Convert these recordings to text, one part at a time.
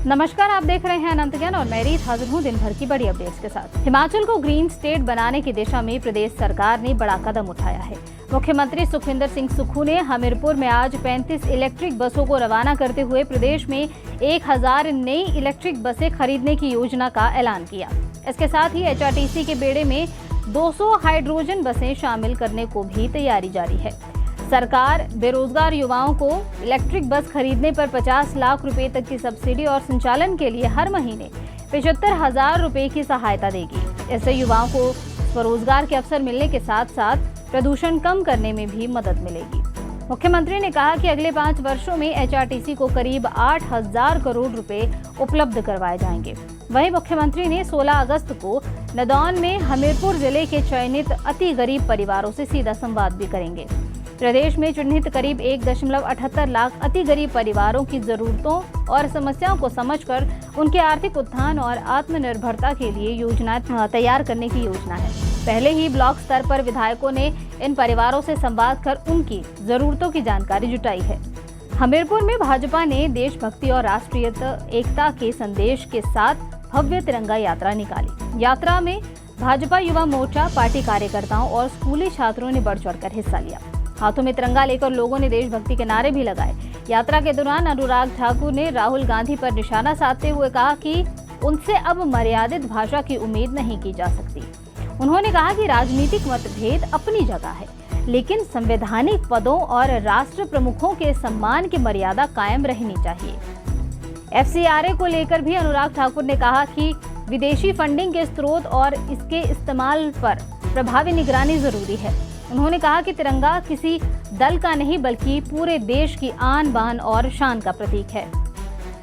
नमस्कार, आप देख रहे हैं अनंत ज्ञान और मैं रीत हाजिर हूँ दिन भर की बड़ी अपडेट्स के साथ। हिमाचल को ग्रीन स्टेट बनाने की दिशा में प्रदेश सरकार ने बड़ा कदम उठाया है। मुख्यमंत्री सुखविंदर सिंह सुक्खू ने हमीरपुर में आज 35 इलेक्ट्रिक बसों को रवाना करते हुए प्रदेश में 1000 नई इलेक्ट्रिक बसें खरीदने की योजना का ऐलान किया। इसके साथ ही HRTC के बेड़े में 200 हाइड्रोजन बसें शामिल करने को भी तैयारी जारी है। सरकार बेरोजगार युवाओं को इलेक्ट्रिक बस खरीदने पर 50 लाख रुपए तक की सब्सिडी और संचालन के लिए हर महीने 75,000 रुपए की सहायता देगी। इससे युवाओं को स्वरोजगार के अवसर मिलने के साथ साथ प्रदूषण कम करने में भी मदद मिलेगी। मुख्यमंत्री ने कहा कि अगले 5 वर्षों में HRTC को करीब 8,000 करोड़ रुपए उपलब्ध करवाए जाएंगे। वहीं मुख्यमंत्री ने 16 अगस्त को नदौन में हमीरपुर जिले के चयनित अति गरीब परिवारों से सीधा संवाद भी करेंगे। प्रदेश में चिन्हित करीब 1.78 लाख अति गरीब परिवारों की जरूरतों और समस्याओं को समझकर उनके आर्थिक उत्थान और आत्मनिर्भरता के लिए योजना तैयार करने की योजना है। पहले ही ब्लॉक स्तर पर विधायकों ने इन परिवारों से संवाद कर उनकी जरूरतों की जानकारी जुटाई है। हमीरपुर में भाजपा ने देशभक्ति और राष्ट्रीय एकता के संदेश के साथ भव्य तिरंगा यात्रा निकाली। यात्रा में भाजपा युवा मोर्चा, पार्टी कार्यकर्ताओं और स्कूली छात्रों ने बढ़ चढ़कर हिस्सा लिया। हाथों में तिरंगा लेकर लोगों ने देशभक्ति के नारे भी लगाए। यात्रा के दौरान अनुराग ठाकुर ने राहुल गांधी पर निशाना साधते हुए कहा कि उनसे अब मर्यादित भाषा की उम्मीद नहीं की जा सकती। उन्होंने कहा कि राजनीतिक मतभेद अपनी जगह है, लेकिन संवैधानिक पदों और राष्ट्र प्रमुखों के सम्मान की मर्यादा कायम रहनी चाहिए। FCRA को लेकर भी अनुराग ठाकुर ने कहा कि विदेशी फंडिंग के स्रोत और इसके इस्तेमाल पर प्रभावी निगरानी जरूरी है। उन्होंने कहा कि तिरंगा किसी दल का नहीं बल्कि पूरे देश की आन बान और शान का प्रतीक है।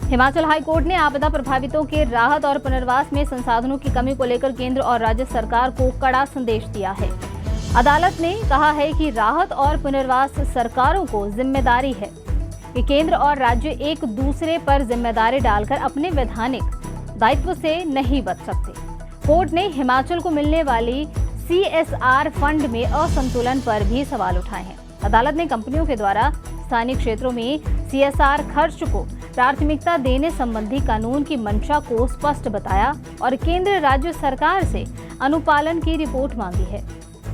हिमाचल हाई कोर्ट ने आपदा प्रभावितों के राहत और पुनर्वास में संसाधनों की कमी को लेकर केंद्र और राज्य सरकार को कड़ा संदेश दिया है। अदालत ने कहा है कि राहत और पुनर्वास सरकारों को जिम्मेदारी है कि केंद्र और राज्य एक दूसरे पर जिम्मेदारी डालकर अपने वैधानिक दायित्व से नहीं बच सकते। कोर्ट ने हिमाचल को मिलने वाली CSR फंड में असंतुलन पर भी सवाल उठाए हैं। अदालत ने कंपनियों के द्वारा स्थानीय क्षेत्रों में CSR खर्च को प्राथमिकता देने संबंधी कानून की मंशा को स्पष्ट बताया और केंद्र राज्य सरकार से अनुपालन की रिपोर्ट मांगी है।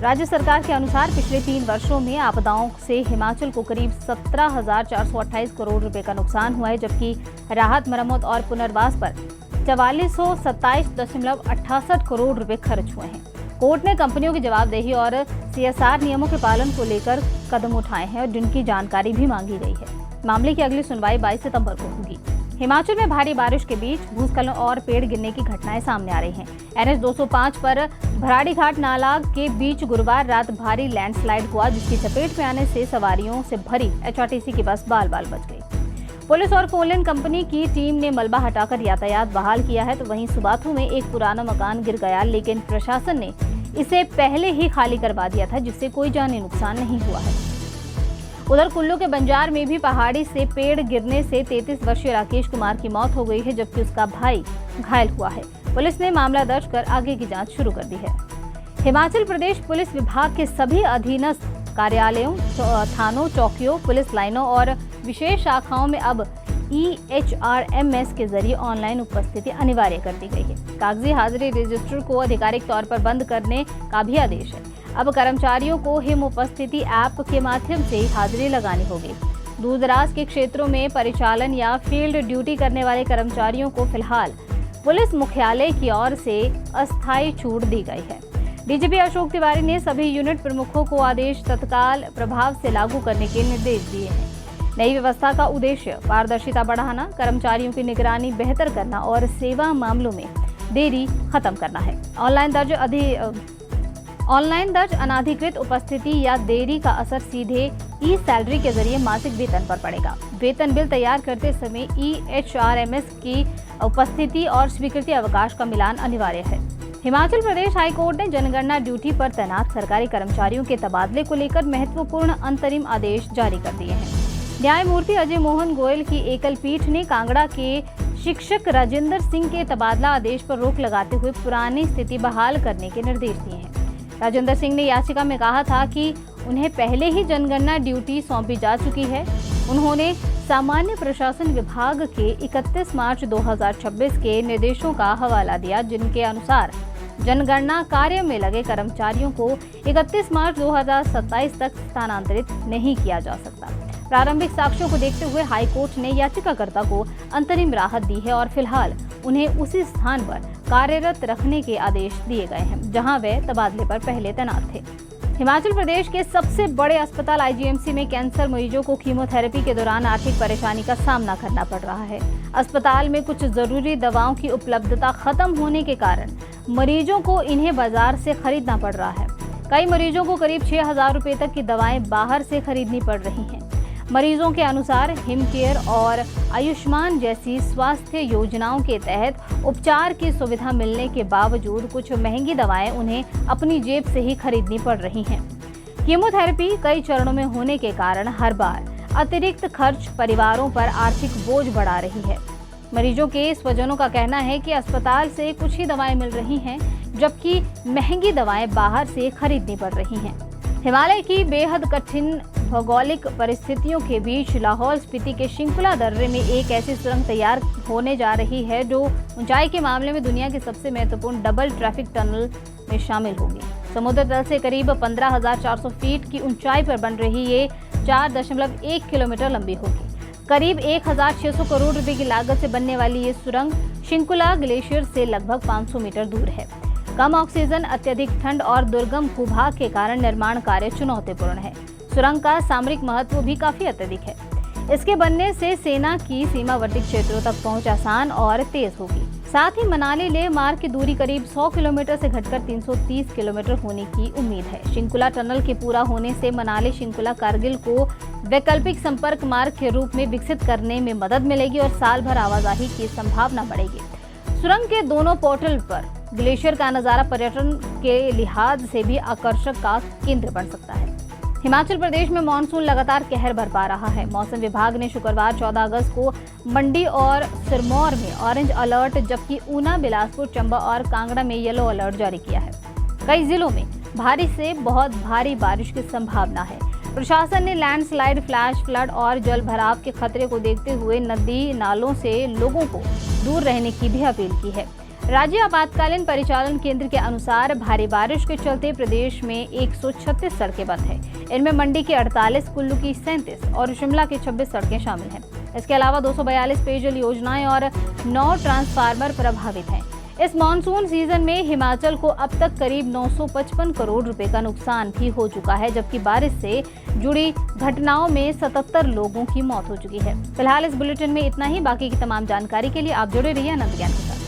राज्य सरकार के अनुसार पिछले 3 वर्षों में आपदाओं से हिमाचल को करीब 17,428 करोड़ रुपए का नुकसान हुआ है, जबकि राहत, मरम्मत और पुनर्वास पर 4427.68 करोड़ रुपए खर्च हुए हैं। कोर्ट ने कंपनियों की जवाबदेही और CSR नियमों के पालन को लेकर कदम उठाए हैं और जिनकी जानकारी भी मांगी गई है। मामले की अगली सुनवाई 22 सितंबर को होगी। हिमाचल में भारी बारिश के बीच भूस्खलन और पेड़ गिरने की घटनाएं सामने आ रही हैं। NH 205 पर भराड़ीघाट नाला के बीच गुरुवार रात भारी लैंडस्लाइड हुआ, जिसकी चपेट में आने से सवारियों से भरी HRTC की बस बाल बाल बच गई। पुलिस और फोनलेन कंपनी की टीम ने मलबा हटाकर यातायात बहाल किया है, तो वहीं सुबाथू में एक पुराना मकान गिर गया, लेकिन प्रशासन ने इसे पहले ही खाली करवा दिया था, जिससे कोई जानी नुकसान नहीं हुआ है। उधर कुल्लू के बंजार में भी पहाड़ी से पेड़ गिरने से 33 वर्षीय राकेश कुमार की मौत हो गई है, जबकि उसका भाई घायल हुआ है। पुलिस ने मामला दर्ज कर आगे की जांच शुरू कर दी है। हिमाचल प्रदेश पुलिस विभाग के सभी अधीनस्थ कार्यालयों, थानों, चौकियों, पुलिस लाइनों और विशेष शाखाओं में अब EHRMS के जरिए ऑनलाइन उपस्थिति अनिवार्य कर दी गई है। कागजी हाजिरी रजिस्टर को आधिकारिक तौर पर बंद करने का भी आदेश है। अब कर्मचारियों को हिम उपस्थिति ऐप के माध्यम से हाजिरी लगानी होगी। दूर दराज के क्षेत्रों में परिचालन या फील्ड ड्यूटी करने वाले कर्मचारियों को फिलहाल पुलिस मुख्यालय की ओर से अस्थायी छूट दी गई है। DGP अशोक तिवारी ने सभी यूनिट प्रमुखों को आदेश तत्काल प्रभाव से लागू करने के निर्देश दिए हैं। नई व्यवस्था का उद्देश्य पारदर्शिता बढ़ाना, कर्मचारियों की निगरानी बेहतर करना और सेवा मामलों में देरी खत्म करना है। ऑनलाइन दर्ज अनाधिकृत उपस्थिति या देरी का असर सीधे ई-सैलरी के जरिए मासिक वेतन पर पड़ेगा। वेतन बिल तैयार करते समय EHRMS की उपस्थिति और स्वीकृति अवकाश का मिलान अनिवार्य है। हिमाचल प्रदेश हाईकोर्ट ने जनगणना ड्यूटी पर तैनात सरकारी कर्मचारियों के तबादले को लेकर महत्वपूर्ण अंतरिम आदेश जारी कर दिए हैं। न्यायमूर्ति अजय मोहन गोयल की एकल पीठ ने कांगड़ा के शिक्षक राजेंद्र सिंह के तबादला आदेश पर रोक लगाते हुए पुरानी स्थिति बहाल करने के निर्देश दिए हैं। राजेंद्र सिंह ने याचिका में कहा था कि उन्हें पहले ही जनगणना ड्यूटी सौंपी जा चुकी है। उन्होंने सामान्य प्रशासन विभाग के 31 मार्च 2026 के निर्देशों का हवाला दिया, जिनके अनुसार जनगणना कार्य में लगे कर्मचारियों को 31 मार्च 2027 तक स्थानांतरित नहीं किया जा सकता। प्रारंभिक साक्ष्यों को देखते हुए हाईकोर्ट ने याचिकाकर्ता को अंतरिम राहत दी है और फिलहाल उन्हें उसी स्थान पर कार्यरत रखने के आदेश दिए गए हैं जहां वे तबादले पर पहले तैनात थे। हिमाचल प्रदेश के सबसे बड़े अस्पताल आईजीएमसी में कैंसर मरीजों को कीमोथेरेपी के दौरान आर्थिक परेशानी का सामना करना पड़ रहा है। अस्पताल में कुछ जरूरी दवाओं की उपलब्धता खत्म होने के कारण मरीजों को इन्हें बाजार से खरीदना पड़ रहा है। कई मरीजों को करीब 6,000 रुपए तक की दवाएं बाहर से खरीदनी पड़ रही हैं। मरीजों के अनुसार हिमकेयर और आयुष्मान जैसी स्वास्थ्य योजनाओं के तहत उपचार की सुविधा मिलने के बावजूद कुछ महंगी दवाएं उन्हें अपनी जेब से ही खरीदनी पड़ रही हैं। कीमोथेरेपी कई चरणों में होने के कारण हर बार अतिरिक्त खर्च परिवारों पर आर्थिक बोझ बढ़ा रही है। मरीजों के स्वजनों का कहना है कि अस्पताल से कुछ ही दवाएं मिल रही हैं, जबकि महंगी दवाएं बाहर से खरीदनी पड़ रही हैं। हिमालय की बेहद कठिन भौगोलिक परिस्थितियों के बीच लाहौल स्पीति के शिंकुला दर्रे में एक ऐसी सुरंग तैयार होने जा रही है जो ऊंचाई के मामले में दुनिया की सबसे महत्वपूर्ण डबल ट्रैफिक टनल में शामिल होगी। समुद्र तल से करीब 15,400 फीट की ऊंचाई पर बन रही ये 4.1 किलोमीटर लंबी होगी। करीब 1,600 करोड़ रुपए की लागत से बनने वाली ये सुरंग शिंकुला ग्लेशियर से लगभग 500 मीटर दूर है। कम ऑक्सीजन, अत्यधिक ठंड और दुर्गम भूभाग के कारण निर्माण कार्य चुनौतीपूर्ण है। सुरंग का सामरिक महत्व भी काफी अत्यधिक है। इसके बनने से सेना की सीमावर्ती क्षेत्रों तक पहुंच आसान और तेज होगी। साथ ही मनाली लेह मार्ग की दूरी करीब 100 किलोमीटर से घटकर 330 किलोमीटर होने की उम्मीद है। शिंकुला टनल के पूरा होने से मनाली शिंकुला कारगिल को वैकल्पिक संपर्क मार्ग के रूप में विकसित करने में मदद मिलेगी और साल भर आवाजाही की संभावना बढ़ेगी। सुरंग के दोनों पोर्टल पर ग्लेशियर का नजारा पर्यटन के लिहाज से भी आकर्षक का केंद्र बन सकता है। हिमाचल प्रदेश में मानसून लगातार कहर बरपा रहा है। मौसम विभाग ने शुक्रवार 14 अगस्त को मंडी और सिरमौर में ऑरेंज अलर्ट, जबकि ऊना, बिलासपुर, चंबा और कांगड़ा में येलो अलर्ट जारी किया है। कई जिलों में भारी से बहुत भारी बारिश की संभावना है। प्रशासन ने लैंडस्लाइड, फ्लैश फ्लड और जल भराव के खतरे को देखते हुए नदी नालों से लोगों को दूर रहने की भी अपील की है। राज्य आपातकालीन परिचालन केंद्र के अनुसार भारी बारिश के चलते प्रदेश में 136 सड़कें बंद हैं। इनमें मंडी की 48, कुल्लू की 37 और शिमला की 26 सड़कें शामिल हैं। इसके अलावा 242 पेयजल योजनाएं और 9 ट्रांसफार्मर प्रभावित हैं। इस मानसून सीजन में हिमाचल को अब तक करीब 955 करोड़ रुपए का नुकसान भी हो चुका है, जबकि बारिश से जुड़ी घटनाओं में 77 लोगों की मौत हो चुकी है। फिलहाल इस बुलेटिन में इतना ही। बाकी की तमाम जानकारी के लिए आप जुड़े रहिए आनंद ज्ञान के साथ।